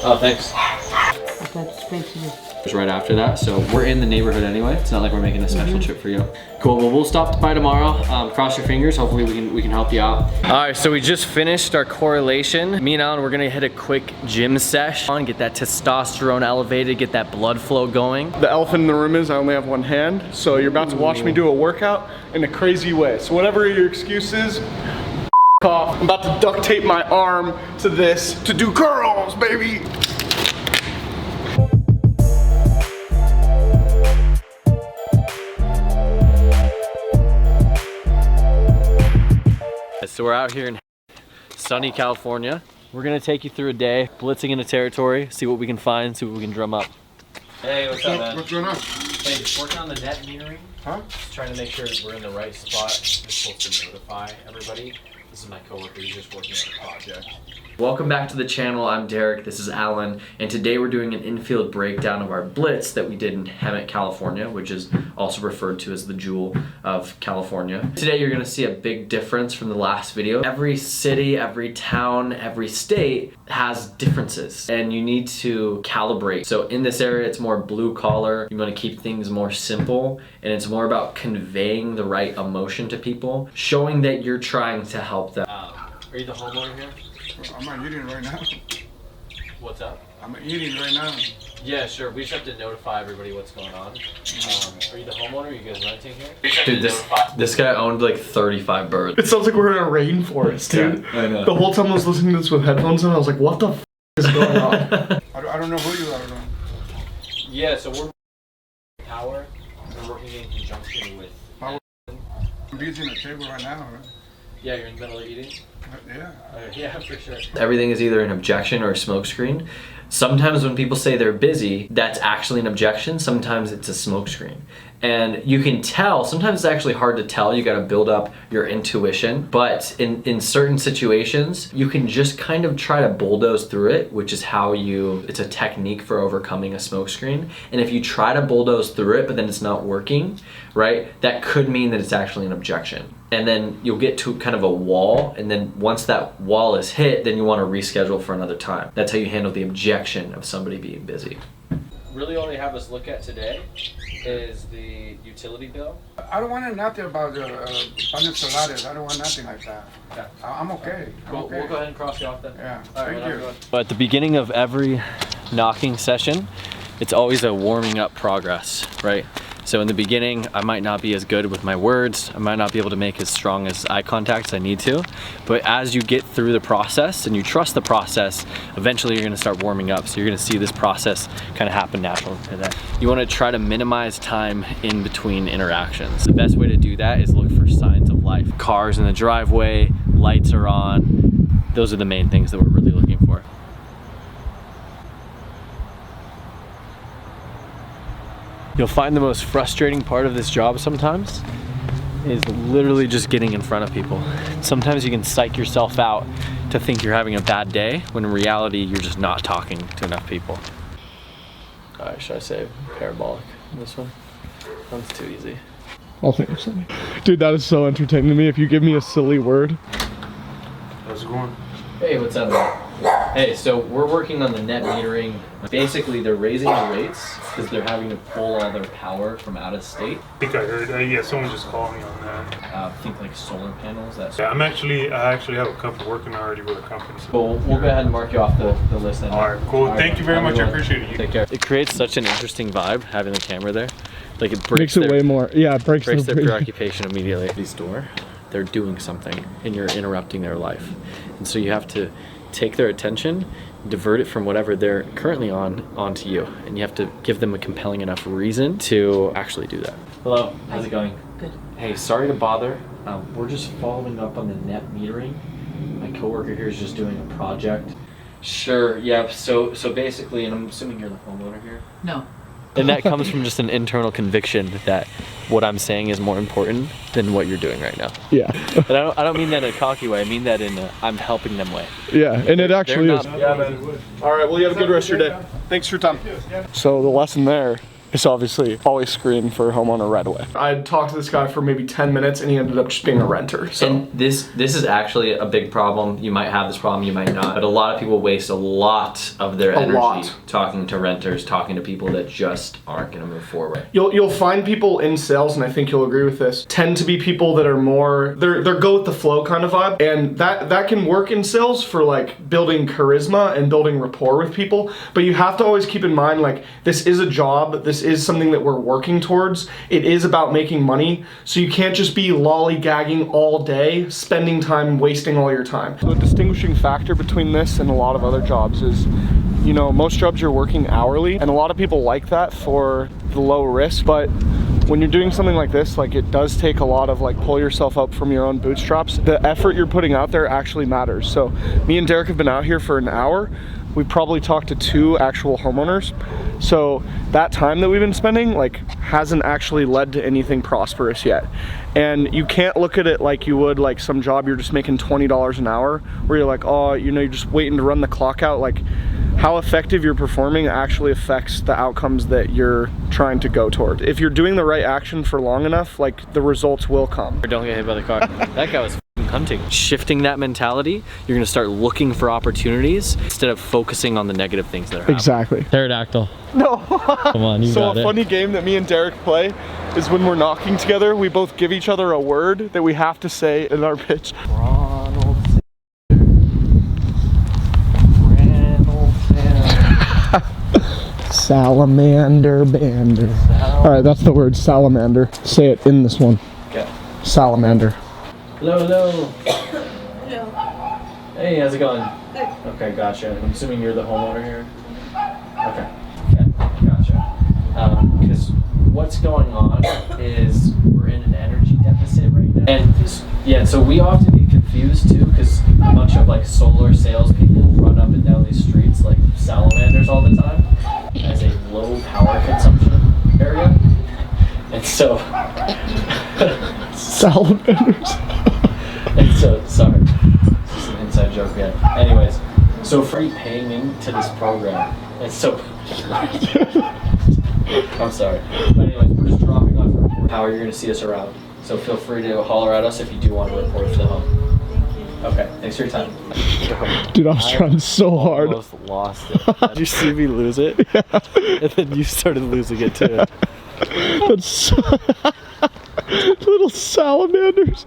Oh, thanks. Right after that, so we're in the neighborhood anyway. It's not like we're making a special trip for you. Cool. Well, we'll stop by tomorrow. Cross your fingers. Hopefully we can help you out. All right, so we just finished our correlation. Me and Alan, we're gonna hit a quick gym sesh on, get that testosterone elevated, get that blood flow going. The elephant in the room is I only have one hand, so you're about to watch me do a workout in a crazy way. So whatever your excuse is, off. I'm about to duct tape my arm to this to do curls, baby. So we're out here in sunny California. We're gonna take you through a day, blitzing into territory, see what we can find, see what we can drum up. Hey, what's up, man? What's going on? Hey, just working on the net metering. Huh? Just trying to make sure we're in the right spot. We're supposed to notify everybody. This is my coworker, he's just working on a project. Welcome back to the channel. I'm Derek, this is Alan, and today we're doing an infield breakdown of our Blitz that we did in Hemet, California, which is also referred to as the jewel of California. Today you're gonna see a big difference from the last video. Every city, every town, every state has differences, and you need to calibrate. So in this area, it's more blue collar. You wanna keep things more simple, and it's more about conveying the right emotion to people, showing that you're trying to help them. Are you the homeowner here? I'm not eating right now. What's up? I'm eating right now. Yeah, sure. We just have to notify everybody what's going on. Are you the homeowner? Are you guys renting here? Dude, this guy owned like 35 birds. It sounds like we're in a rainforest, dude. Yeah, I know. The whole time I was listening to this with headphones on, I was like, what the f is going on? I don't know who you are, though. Yeah, so we're power. We're working in conjunction with... I'm using a table right now, right? Yeah, you're in the middle of eating? Yeah. Yeah, for sure. Everything is either an objection or a smokescreen. Sometimes when people say they're busy, that's actually an objection. Sometimes it's a smokescreen. And you can tell, sometimes it's actually hard to tell. You gotta build up your intuition. But in certain situations, you can just kind of try to bulldoze through it, which is how it's a technique for overcoming a smokescreen. And if you try to bulldoze through it, but then it's not working, right? That could mean that it's actually an objection. And then you'll get to kind of a wall, and then once that wall is hit, then you want to reschedule for another time. That's how you handle the objection of somebody being busy. Really all they have us look at today is the utility bill. I don't want nothing about the paneles solares. I don't want nothing like that. Yeah. I'm okay. We'll go ahead and cross you off then. Yeah, All right, thank you. But at the beginning of every knocking session, it's always a warming up progress, right? So in the beginning, I might not be as good with my words. I might not be able to make as strong as eye contact as I need to. But as you get through the process and you trust the process, eventually you're gonna start warming up. So you're gonna see this process kind of happen naturally. You wanna try to minimize time in between interactions. The best way to do that is look for signs of life. Cars in the driveway, lights are on. Those are the main things that we're really looking for. You'll find the most frustrating part of this job sometimes is literally just getting in front of people. Sometimes you can psych yourself out to think you're having a bad day, when in reality you're just not talking to enough people. All right, should I say parabolic in this one? One's too easy. I'll think of something. Dude, that is so entertaining to me. If you give me a silly word. How's it going? Hey, what's up, man? Hey, so we're working on the net metering. Basically, they're raising the rates because they're having to pull all their power from out of state. I think I heard, yeah, someone just called me on that. I think like solar panels. That Yeah, I actually have a couple working already with a company. So. Well, we'll go ahead and mark you off the list then. All right, cool. Thank you very much. I appreciate it. Take care. It creates such an interesting vibe having the camera there. Like it breaks Makes it way more, yeah, it breaks their preoccupation immediately. This door, they're doing something and you're interrupting their life. And so you have to take their attention, divert it from whatever they're currently on onto you, and you have to give them a compelling enough reason to actually do that. Hello, how's it going? Good. Hey, sorry to bother. We're just following up on the net metering. My coworker here is just doing a project. Sure, yeah, so basically, and I'm assuming you're the homeowner here? No. And that comes from just an internal conviction that what I'm saying is more important than what you're doing right now. Yeah. And I don't mean that in a cocky way. I mean that in a I'm helping them way. Yeah, and it actually is. Yeah, man. All right, well, you have a good rest of your day. Thanks for your time. So the lesson there it's obviously always screened for homeowner right away. I talked to this guy for maybe 10 minutes and he ended up just being a renter. So And this is actually a big problem. You might have this problem, you might not. But a lot of people waste a lot of their energy talking to renters, talking to people that just aren't going to move forward. You'll find people in sales, and I think you'll agree with this, tend to be people that are more, they're go with the flow kind of vibe. And that can work in sales for like building charisma and building rapport with people. But you have to always keep in mind, like, this is a job, this is something that we're working towards. It is about making money. So you can't just be lollygagging all day, spending time, wasting all your time. So a distinguishing factor between this and a lot of other jobs is, you know, most jobs you're working hourly, and a lot of people like that for the low risk, but when you're doing something like this, like, it does take a lot of like pull yourself up from your own bootstraps. The effort you're putting out there actually matters. So me and Derek have been out here for an hour. We probably talked to 2 actual homeowners. So that time that we've been spending like hasn't actually led to anything prosperous yet. And you can't look at it like you would like some job you're just making $20 an hour, where you're like, oh, you know, you're just waiting to run the clock out. Like, how effective you're performing actually affects the outcomes that you're trying to go toward. If you're doing the right action for long enough, like, the results will come. Or don't get hit by the car. That guy was hunting. Shifting that mentality, you're gonna start looking for opportunities instead of focusing on the negative things that are happening. Exactly. Pterodactyl. No. Come on, you got it. So a funny game that me and Derek play is when we're knocking together, we both give each other a word that we have to say in our pitch. Salamander bander. All right, that's the word, salamander. Say it in this one. Okay. Salamander. Hello, hello. Hello. Hey, how's it going? Good. Okay, gotcha. I'm assuming you're the homeowner here? Okay. Okay, gotcha. Because what's going on is we're in an energy deficit right now. And yeah, so we often get confused too, because a bunch of like solar salespeople run up and down these streets like salamanders all the time as a low power consumption area. And so Salamanders. And so, sorry, this is an inside joke again. Anyways, so free paying into this program. And so, I'm sorry. But anyways, we're just dropping off how you're going to see us around. So feel free to holler at us if you do want to report to the home. Okay, thanks for your time. Dude, I was trying so hard. I almost lost it. Did you see me lose it? Yeah. And then you started losing it too. That's so little salamanders.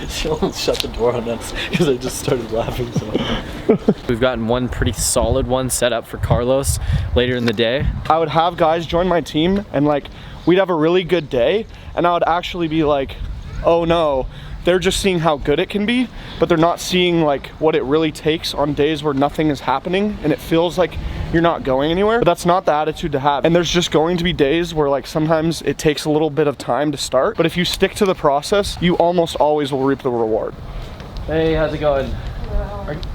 She almost shut the door on us because I just started laughing so hard. We've gotten one pretty solid one set up for Carlos later in the day. I would have guys join my team and like we'd have a really good day, and I would actually be like, oh no, they're just seeing how good it can be, but they're not seeing like what it really takes on days where nothing is happening and it feels like you're not going anywhere. But that's not the attitude to have. And there's just going to be days where like sometimes it takes a little bit of time to start, but if you stick to the process, you almost always will reap the reward. Hey, how's it going?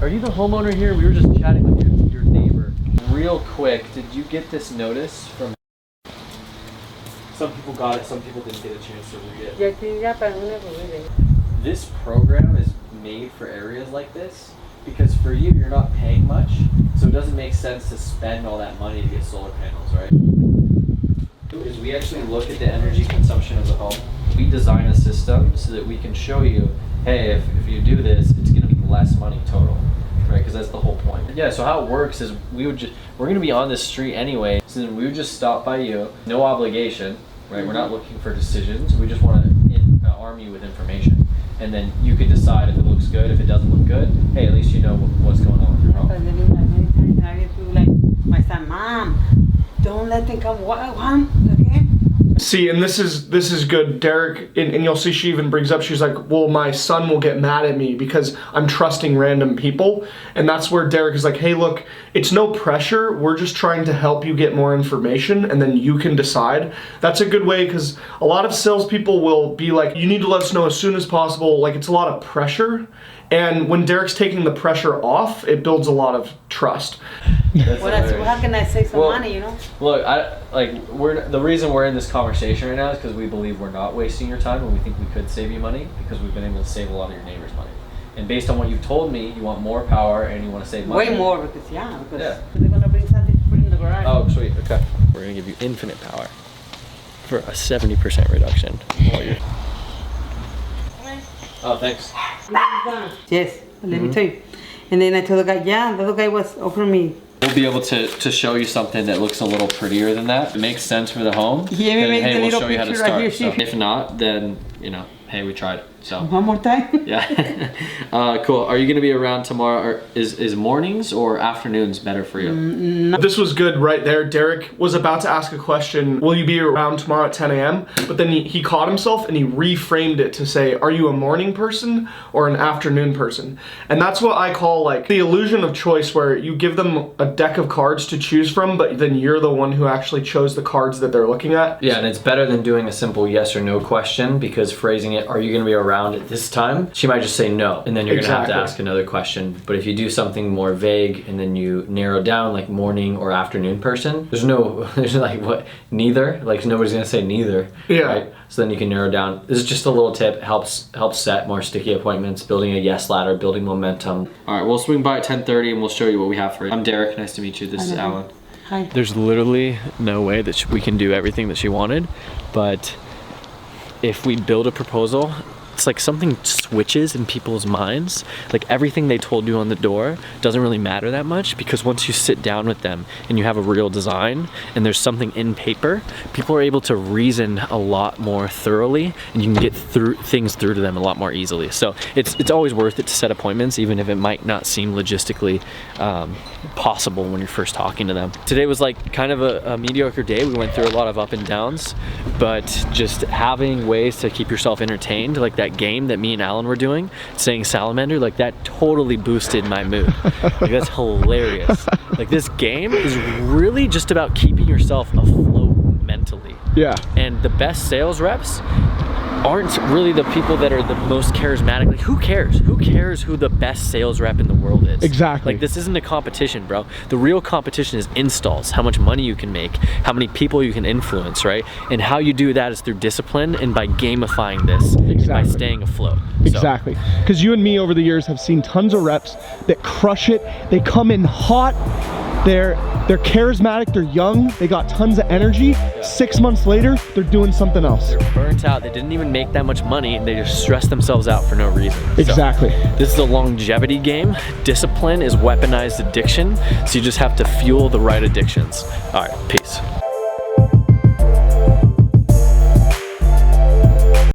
Are you the homeowner here? We were just chatting with your neighbor. Real quick, did you get this notice from... Some people got it, some people didn't get a chance to read it. This program is made for areas like this because for you, you're not paying much, so it doesn't make sense to spend all that money to get solar panels, right? Is we actually look at the energy consumption of the home. We design a system so that we can show you, hey, if you do this, it's going to be less money total, right? Because that's the whole point. Yeah, so how it works is we're going to be on this street anyway, so then we would just stop by you, no obligation, right? We're not looking for decisions. We just want to arm you with information. And then you can decide if it looks good. If it doesn't look good, hey, at least you know what's going on with your home. Like my son, Mom, don't let them come. What? Okay? See, and this is good. Derek, and you'll see she even brings up, she's like, well, my son will get mad at me because I'm trusting random people. And that's where Derek is like, hey, look, it's no pressure. We're just trying to help you get more information and then you can decide. That's a good way, because a lot of salespeople will be like, you need to let us know as soon as possible. Like, it's a lot of pressure. And when Derek's taking the pressure off, it builds a lot of trust. How can I save some money, you know? Look, the reason we're in this conversation right now is because we believe we're not wasting your time, and we think we could save you money because we've been able to save a lot of your neighbors money. And based on what you've told me, you want more power and you want to save money. Way more because they're gonna bring something to put in the garage. Oh, sweet. Okay. We're gonna give you infinite power. for a 70% reduction. Oh, thanks. Yes, let me tell you. And then I told the guy, yeah, the other guy was offering me. We'll be able to show you something that looks a little prettier than that. It makes sense for the home. Yeah, then, make hey, the we'll little show you how to picture right start. here, So see? if not, then, you know, hey, we tried. So One more time. yeah. Cool. Are you gonna be around tomorrow? Or is mornings or afternoons better for you? This was good right there. Derek was about to ask a question, will you be around tomorrow at 10 a.m.? But then he caught himself and he reframed it to say, are you a morning person or an afternoon person? And that's what I call like the illusion of choice, where you give them a deck of cards to choose from, but then you're the one who actually chose the cards that they're looking at. Yeah, and it's better than doing a simple yes or no question, because phrasing it, are you gonna be around at this time? She might just say no, and then you're gonna have to ask another question. But if you do something more vague and then you narrow down like morning or afternoon person, there's like what, neither? Like nobody's gonna say neither. Yeah. Right? So then you can narrow down. This is just a little tip, helps set more sticky appointments, building a yes ladder, building momentum. All right, we'll swing by at 10:30 and we'll show you what we have for you. I'm Derek, nice to meet you. This is Alan. Hi. There's literally no way that we can do everything that she wanted, but if we build a proposal, it's like something switches in people's minds. Like everything they told you on the door doesn't really matter that much, because once you sit down with them and you have a real design and there's something in paper, people are able to reason a lot more thoroughly, and you can get things through to them a lot more easily. So it's always worth it to set appointments, even if it might not seem logistically possible when you're first talking to them. Today was like kind of a mediocre day. We went through a lot of up and downs, but just having ways to keep yourself entertained, like that game that me and Alan were doing, saying salamander, like that totally boosted my mood. Like that's hilarious. Like this game is really just about keeping yourself afloat mentally. Yeah. And the best sales reps aren't really the people that are the most charismatic. Like who cares? Who cares who the best sales rep in the world is? Exactly. Like this isn't a competition, bro. The real competition is installs, how much money you can make, how many people you can influence, right? And how you do that is through discipline and by gamifying this, by staying afloat. Exactly. Because you and me over the years have seen tons of reps that crush it. They come in hot. They're charismatic, they're young, they got tons of energy. 6 months later, they're doing something else. They're burnt out, they didn't even make that much money, and they just stress themselves out for no reason. Exactly. So, this is a longevity game. Discipline is weaponized addiction, so you just have to fuel the right addictions. All right, peace.